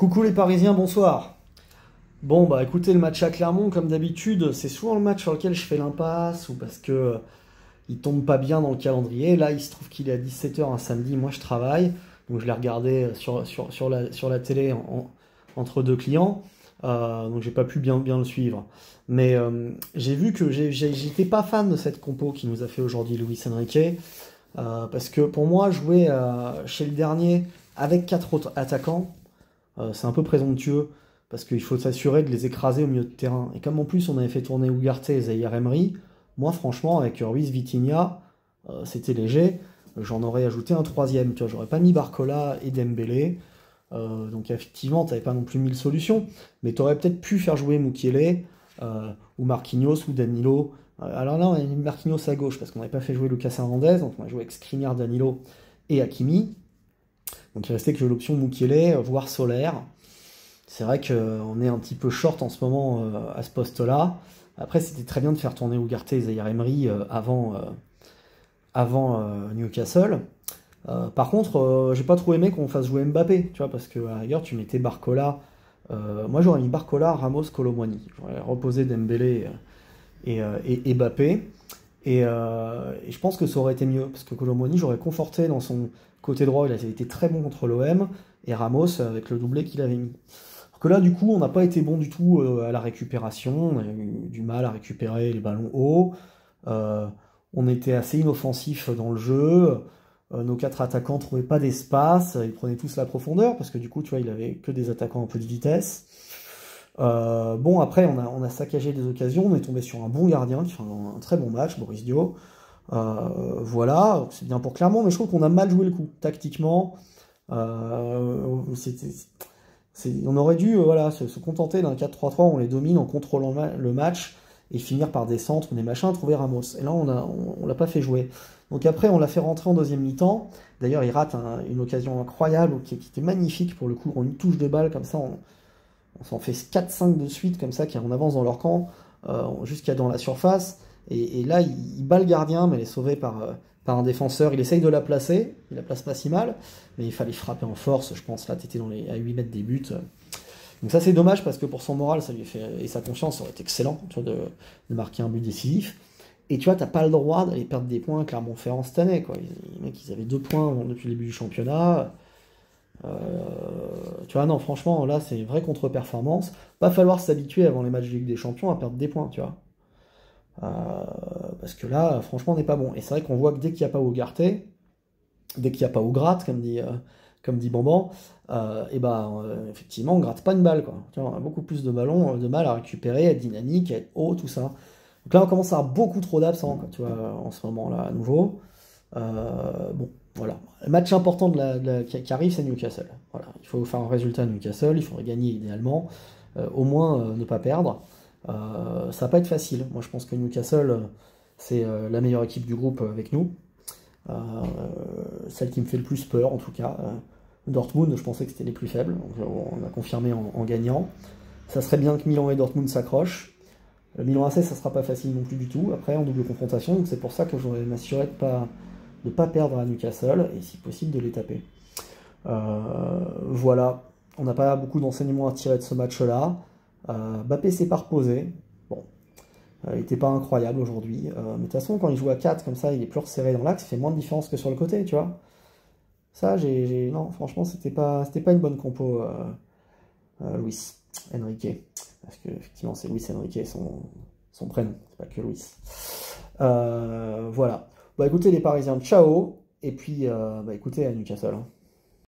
Coucou les Parisiens, bonsoir. Bon bah écoutez, le match à Clermont, comme d'habitude, c'est souvent le match sur lequel je fais l'impasse ou parce que il tombe pas bien dans le calendrier. Là, il se trouve qu'il est à 17 h un samedi, moi je travaille, donc je l'ai regardé sur la télé entre deux clients, donc j'ai pas pu bien le suivre. Mais j'ai vu que j'étais pas fan de cette compo qui nous a fait aujourd'hui Luis Enrique, parce que pour moi, jouer chez le dernier avec quatre autres attaquants, c'est un peu présomptueux parce qu'il faut s'assurer de les écraser au milieu de terrain. Et comme en plus on avait fait tourner Ugarte et Zaïre Emery, moi franchement avec Ruiz Vitinha, c'était léger. J'en aurais ajouté un troisième. Tu vois, j'aurais pas mis Barcola et Dembélé. Donc effectivement, t'avais pas non plus mille solutions, mais t'aurais peut-être pu faire jouer Mukiele ou Marquinhos ou Danilo. Alors là, on a mis Marquinhos à gauche parce qu'on n'avait pas fait jouer Lucas Hernandez, donc on a joué avec Skriniar, Danilo et Hakimi. Donc il restait que l'option Mukiele, voire Solaire. C'est vrai qu'on est un petit peu short en ce moment à ce poste-là. Après, c'était très bien de faire tourner Ugarte et Zaïre Emery avant Newcastle. Par contre, j'ai pas trop aimé qu'on fasse jouer Mbappé, tu vois, parce que à la rigueur, tu mettais Barcola. Moi, j'aurais mis Barcola, Ramos, Colomboigny. J'aurais reposé Dembélé et Mbappé. Et je pense que ça aurait été mieux, parce que Colomboigny, j'aurais conforté dans son côté droit, il a été très bon contre l'OM, et Ramos avec le doublé qu'il avait mis. Alors que là, du coup, on n'a pas été bon du tout à la récupération, on a eu du mal à récupérer les ballons hauts, on était assez inoffensif dans le jeu, nos quatre attaquants ne trouvaient pas d'espace, ils prenaient tous la profondeur, parce que du coup, tu vois, il avait que des attaquants un peu de vitesse. Bon, après, on a saccagé des occasions, on est tombé sur un bon gardien qui fait un très bon match, Boris Dio. Voilà, c'est bien pour Clermont, mais je trouve qu'on a mal joué le coup, tactiquement. On aurait dû voilà, se contenter d'un 4-3-3, on les domine en contrôlant le match et finir par des centres ou des machins, trouver Ramos. Et là, on l'a pas fait jouer. Donc après, on l'a fait rentrer en deuxième mi-temps. D'ailleurs, il rate une occasion incroyable qui était magnifique pour le coup, en une touche de balle comme ça, on s'en fait 4-5 de suite comme ça, on avance dans leur camp jusqu'à dans la surface. Et là, il bat le gardien, mais il est sauvé par un défenseur. Il essaye de la placer, il la place pas si mal, mais il fallait frapper en force, je pense. Là, tu étais à 8 mètres des buts. Donc ça, c'est dommage parce que pour son moral ça lui fait, et sa confiance, ça aurait été excellent tu vois, de marquer un but décisif. Et tu vois, t'as pas le droit d'aller perdre des points à Clermont-Ferrand cette année. Quoi. Les mecs, ils avaient 2 points depuis le début du championnat. Tu vois, non, franchement, là, c'est une vraie contre-performance. Pas falloir s'habituer avant les matchs de Ligue des Champions à perdre des points, tu vois. Parce que là, franchement, on n'est pas bon. Et c'est vrai qu'on voit que dès qu'il n'y a pas Ugarte, dès qu'il n'y a pas Gratte, comme dit Bamban, et ben effectivement, on gratte pas une balle, quoi. Tu vois, on a beaucoup plus de ballons, de mal à récupérer, à être dynamique, à être haut, tout ça. Donc là, on commence à avoir beaucoup trop d'absents, quoi, tu vois, en ce moment-là, à nouveau. Bon, voilà. Le match important qui arrive, c'est Newcastle. Voilà. Il faut faire un résultat à Newcastle, il faudrait gagner idéalement, au moins ne pas perdre. Ça va pas être facile. Moi, je pense que Newcastle, c'est la meilleure équipe du groupe avec nous. Celle qui me fait le plus peur, en tout cas. Dortmund, je pensais que c'était les plus faibles. Donc, on a confirmé en gagnant. Ça serait bien que Milan et Dortmund s'accrochent. Milan AC, ça sera pas facile non plus du tout. Après, en double confrontation, donc c'est pour ça que je voudrais m'assurer de pas perdre à Newcastle et si possible de les taper. Voilà. On n'a pas beaucoup d'enseignements à tirer de ce match-là. Mbappé s'est pas reposé. Bon, il n'était pas incroyable aujourd'hui. Mais de toute façon, quand il joue à 4 comme ça, il est plus resserré dans l'axe, il fait moins de différence que sur le côté, tu vois. Ça, non, franchement, c'était pas une bonne compo, Luis Enrique. Parce que, effectivement, c'est Luis Enrique, son prénom, c'est pas que Luis. Voilà. Bah écoutez, les Parisiens, ciao. Et puis, bah écoutez, à Newcastle.